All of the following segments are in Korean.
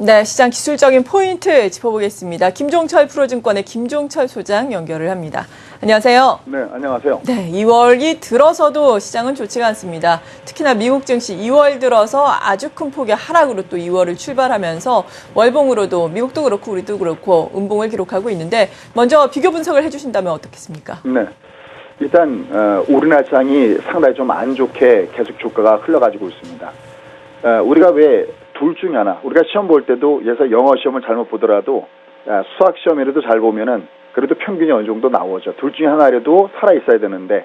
네, 시장 기술적인 포인트 짚어보겠습니다. 김종철 프로증권의 김종철 소장 연결을 합니다. 안녕하세요. 네, 안녕하세요. 네, 2월이 들어서도 시장은 좋지가 않습니다. 특히나 미국 증시 2월 들어서 아주 큰 폭의 하락으로 또 2월을 출발하면서 월봉으로도 미국도 그렇고 우리도 그렇고 음봉을 기록하고 있는데 먼저 비교 분석을 해주신다면 어떻겠습니까? 네, 일단 우리나라 시장이 상당히 좀 안 좋게 계속 주가가 흘러가지고 있습니다. 우리가 왜 둘 중에 하나, 우리가 시험 볼 때도 예서 영어 시험을 잘못 보더라도 수학 시험이라도 잘 보면은 그래도 평균이 어느 정도 나오죠. 둘 중에 하나라도 살아 있어야 되는데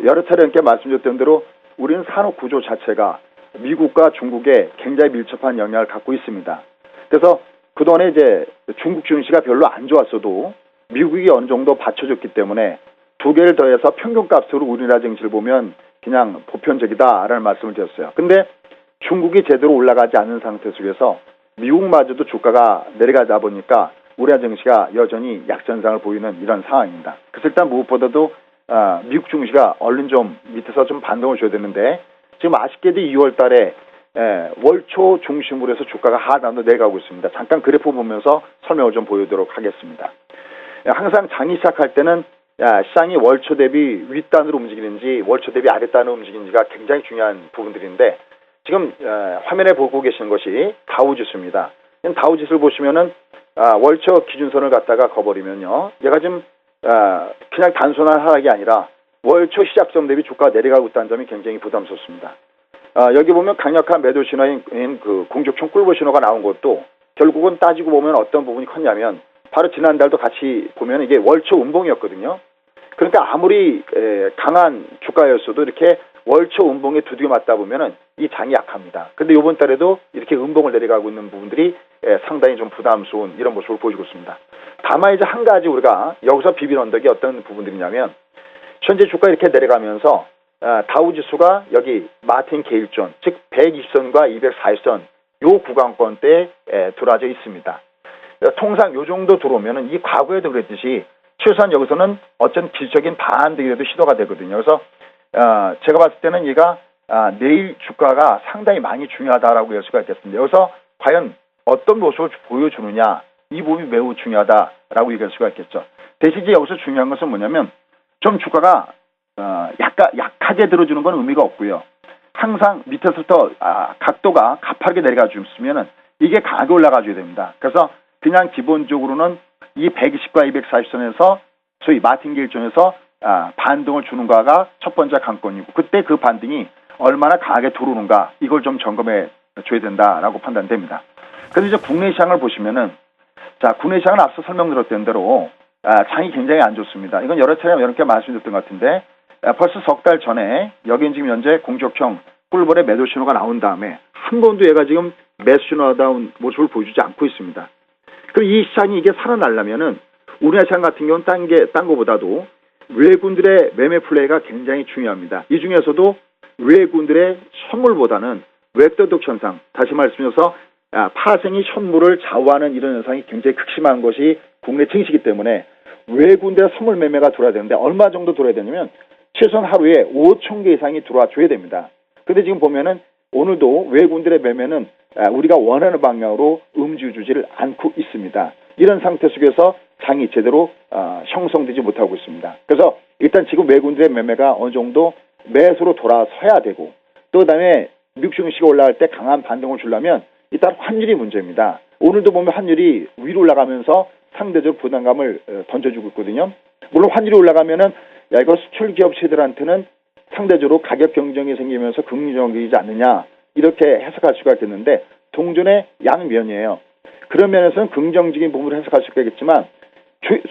여러 차례 함께 말씀드렸던 대로 우리는 산업 구조 자체가 미국과 중국에 굉장히 밀접한 영향을 갖고 있습니다. 그래서 그동안에 이제 중국 증시가 별로 안 좋았어도 미국이 어느 정도 받쳐줬기 때문에 두 개를 더해서 평균값으로 우리나라 증시를 보면 그냥 보편적이다라는 말씀을 드렸어요. 근데 중국이 제대로 올라가지 않는 상태 속에서 미국마저도 주가가 내려가다 보니까 우리나라 증시가 여전히 약전상을 보이는 이런 상황입니다. 그래서 일단 무엇보다도 미국 증시가 얼른 좀 밑에서 좀 반등을 줘야 되는데 지금 아쉽게도 2월 달에 월초 중심으로 해서 주가가 하단으로 내려가고 있습니다. 잠깐 그래프 보면서 설명을 좀 보여드리도록 하겠습니다. 항상 장이 시작할 때는 시장이 월초 대비 윗단으로 움직이는지 월초 대비 아랫단으로 움직이는지가 굉장히 중요한 부분들인데 지금 화면에 보고 계시는 것이 다우지수입니다. 다우지수를 보시면은 월초 기준선을 갖다가 거버리면요, 얘가 지금 그냥 단순한 하락이 아니라 월초 시작점 대비 주가가 내려가고 있다는 점이 굉장히 부담스럽습니다. 여기 보면 강력한 매도 신호인 그 공족형 꿀보 신호가 나온 것도 결국은 따지고 보면 어떤 부분이 컸냐면 바로 지난달도 같이 보면 이게 월초 음봉이었거든요. 그러니까 아무리 강한 주가였어도 이렇게 월초 음봉에 두들겨 맞다 보면은 이 장이 약합니다. 근데 이번 달에도 이렇게 음봉을 내려가고 있는 부분들이 상당히 좀 부담스러운 이런 모습을 보여주고 있습니다. 다만 이제 한 가지 우리가 여기서 비빌 언덕이 어떤 부분들이냐면 현재 주가 이렇게 내려가면서 다우지수가 여기 마틴 게일존, 즉 120선과 240선 요 구간권대에 들어와져 있습니다. 통상 요 정도 들어오면은 이 과거에도 그랬듯이 최소한 여기서는 어떤 기술적인 반등이라도 시도가 되거든요. 그래서 제가 봤을 때는 얘가 내일 주가가 상당히 많이 중요하다라고 할 수가 있겠습니다. 여기서 과연 어떤 모습을 보여주느냐, 이 부분이 매우 중요하다라고 얘기할 수가 있겠죠. 대신 이제 여기서 중요한 것은 뭐냐면 좀 주가가 약하게 들어주는 건 의미가 없고요. 항상 밑에서부터 각도가 가파르게 내려가 주면은 이게 강하게 올라가줘야 됩니다. 그래서 그냥 기본적으로는 이 120과 240선에서 소위 마틴게일존에서 반등을 주는 거가 첫 번째 관건이고 그때 그 반등이 얼마나 강하게 들어오는가 이걸 좀 점검해 줘야 된다라고 판단됩니다. 그래서 이제 국내 시장을 보시면은 국내 시장은 앞서 설명드렸던 대로 장이 굉장히 안 좋습니다. 이건 여러 차례 이렇게 말씀드렸던 것 같은데 벌써 석 달 전에 여긴 지금 현재 공족형 꿀벌의 매도 신호가 나온 다음에 한 번도 얘가 지금 매수 신호다운 모습을 보여주지 않고 있습니다. 그럼 이 시장이 이게 살아나려면은 우리나라 시장 같은 경우는 딴 거보다도 외국인들의 매매 플레이가 굉장히 중요합니다. 이 중에서도 외국인들의 선물보다는 웹도덕 현상, 다시 말씀해서 파생이 현물을 좌우하는 이런 현상이 굉장히 극심한 것이 국내 증시이기 때문에 외국인들의 선물 매매가 들어와야 되는데 얼마 정도 들어야 되냐면 최소한 하루에 5천 개 이상이 들어와 줘야 됩니다. 근데 지금 보면은 오늘도 외국인들의 매매는 우리가 원하는 방향으로 음주주지를 않고 있습니다. 이런 상태 속에서 장이 제대로 형성되지 못하고 있습니다. 그래서 일단 지금 외국인들의 매매가 어느 정도 매수로 돌아서야 되고 또 그다음에 미국 증시가 올라갈 때 강한 반등을 주려면 일단 환율이 문제입니다. 오늘도 보면 환율이 위로 올라가면서 상대적으로 부담감을 던져주고 있거든요. 물론 환율이 올라가면은 이거 수출 기업체들한테는 상대적으로 가격 경쟁이 생기면서 긍정적이지 않느냐 이렇게 해석할 수가 있겠는데 동전의 양면이에요. 그런 면에서는 긍정적인 부분을 해석할 수 있겠지만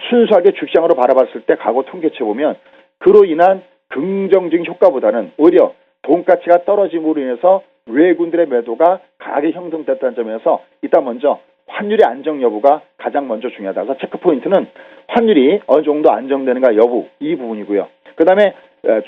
순수하게 주시장으로 바라봤을 때 과거 통계치 보면 그로 인한 긍정적인 효과보다는 오히려 돈 가치가 떨어짐으로 인해서 외국인들의 매도가 강하게 형성됐다는 점에서 일단 먼저 환율의 안정 여부가 가장 먼저 중요하다. 그래서 체크 포인트는 환율이 어느 정도 안정되는가 여부 이 부분이고요. 그 다음에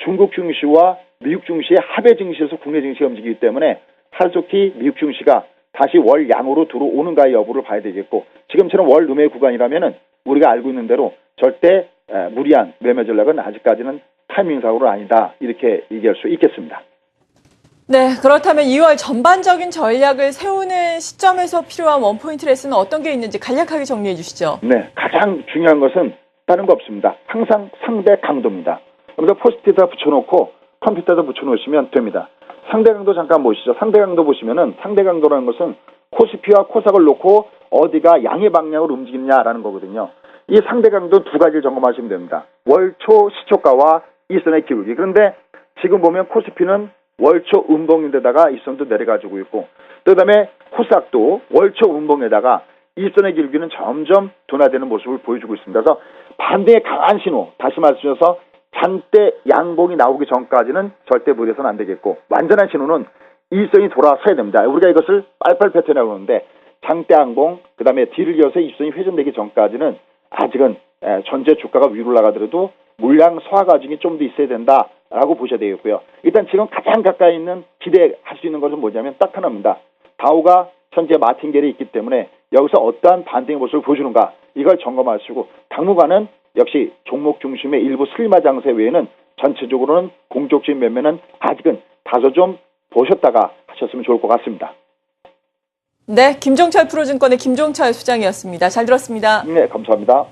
중국 증시와 미국 증시의 합의 증시에서 국내 증시가 움직이기 때문에 하루속히 미국 증시가 다시 월 양으로 들어오는가의 여부를 봐야 되겠고 지금처럼 월 매매 구간이라면은 우리가 알고 있는 대로 절대 무리한 매매 전략은 아직까지는 타이밍상으로 아니다 이렇게 얘기할 수 있겠습니다. 네, 그렇다면 2월 전반적인 전략을 세우는 시점에서 필요한 원포인트 레슨은 어떤 게 있는지 간략하게 정리해 주시죠. 네, 가장 중요한 것은 다른 거 없습니다. 항상 상대 강도입니다. 그래서 포스트잇에다 붙여놓고 컴퓨터에다 붙여놓으시면 됩니다. 상대 강도 잠깐 보시죠. 상대 강도 보시면은 상대 강도라는 것은 코스피와 코삭을 놓고 어디가 양의 방향으로 움직이느냐라는 거거든요. 이 상대 강도 두 가지를 점검하시면 됩니다. 월초 시초가와 일선의 기울기. 그런데 지금 보면 코스피는 월초 음봉인데다가 일선도 내려가지고 있고, 그다음에 코스닥도 월초 음봉에다가 일선의 기울기는 점점 둔화되는 모습을 보여주고 있습니다. 그래서 반대의 강한 신호, 다시 말씀드려서 잔대 양봉이 나오기 전까지는 절대 무리해서는 안 되겠고, 완전한 신호는 일선이 돌아서야 됩니다. 우리가 이것을 빨빨 패턴이라고 하는데, 장대 양봉, 그 다음에 뒤를 이어서 일선이 회전되기 전까지는 아직은 전체 주가가 위로 올라가더라도 물량 소화 과정이 좀 더 있어야 된다라고 보셔야 되겠고요. 일단 지금 가장 가까이 있는 기대할 수 있는 것은 뭐냐면 딱 하나입니다. 다우가 현재 마틴겔이 있기 때문에 여기서 어떠한 반등의 모습을 보여주는가, 이걸 점검하시고, 당분간은 역시 종목 중심의 일부 슬리마 장세 외에는 전체적으로는 공격적인 매매는 아직은 다소 좀 보셨다가 하셨으면 좋을 것 같습니다. 네, 김종철 프로증권의 김종철 수장이었습니다. 잘 들었습니다. 네, 감사합니다.